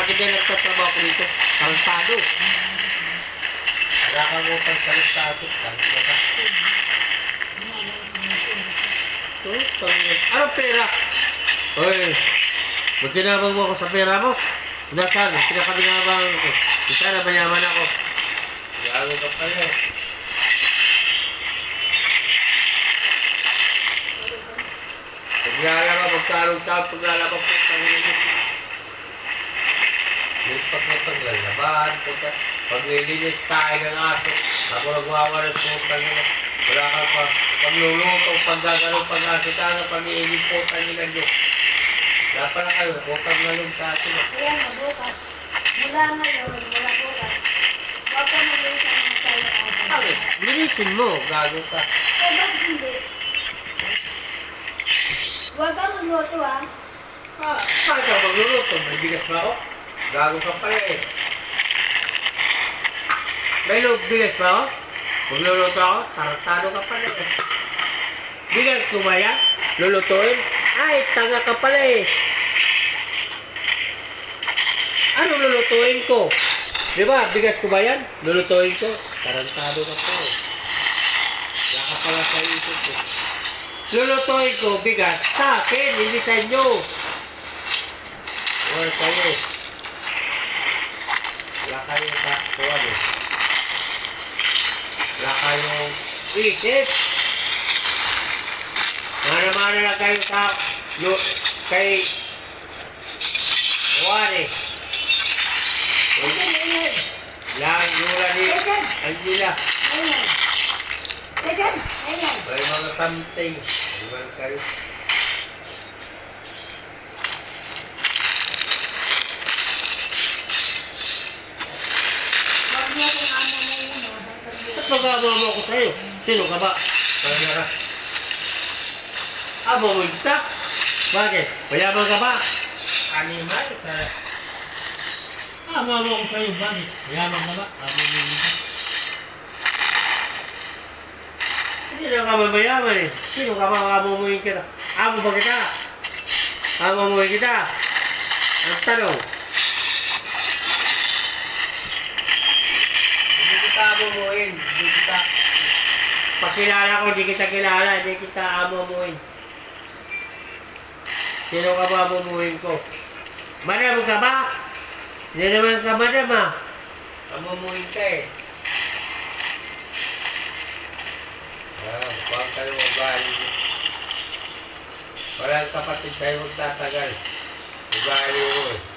Dati din nagtatrabaho ko dito. Tarantado. Wala kang utang sa listado. Tanto ka. Anong pera? Hoy, magkinabang mo ako sa pera mo. Nasaan? Pinakabinabang ako. Sana mayaman ako. Gago ka pala eh. Paglalaba, magkarong-saan, paglalaba po, tangin mo. Lipat na paglalaban, paglilinis tayo ng aso, ako nagwawalan po, tangin mo. Wala ka pa, pagluluto, paggagalaw, pag-asitano, pag-iinip po, tangin na nyo. Wala pala kayo, utang na lum sa atin. Kaya nga bukas. Mula ngayon, mula bukas. Huwag ka mag-iisang ng tayo agad. Bakit? Linisin mo. Gago ka. Eh, ba't hindi? Huwag kang magluto ah. Saan ka magluluto? May bigas ba ako? Gago ka pala eh. May bigas ba ako? Magluluto ako? Tarantado ka pala eh. Bigas ko ba yan? Lulutuin? Ay, tanga ka pala eh. Ano lulutuin ko? Di ba? Bigas ko ba yan? Lulutuin ko? Tarantado ka pa eh. Wala ka pala sa isip ko. Lulutuin ko bigas sa akin, hindi sa inyo. Or kayo. Wala kayong taktuan eh. Wala kayong Isip. Mana-mana na kayo sa kay Juan eh. Lang yula ni Angela. Ayan. Ayan. Ayan. may mga something. Iwan kayo. Huwag mo kung ano na yun. Ba't magagawa mo ako sa'yo? Sino ka ba? Kaya Amo mo kita? Bakit? Mayaman ka ba? animal. Amo mo ako sa'yo. Bakit? Mayaman ka ba? Amo mo kita. Hindi na ka mayaman eh. Sino ka ba? Amo mo kita. Amo ba kita? Amo mo kita. Ang tanong. Hindi kita bumuin. Hindi kita. Pakilala ko, di kita kilala, di kita amomuin. Sino ka ba amomuin ko? Madam ka ba? Hindi naman ka madam ah. Amumuin ka eh. Huwag kayo ugali. Walang kapatid sa'yo magtatagal. Ugali mo eh.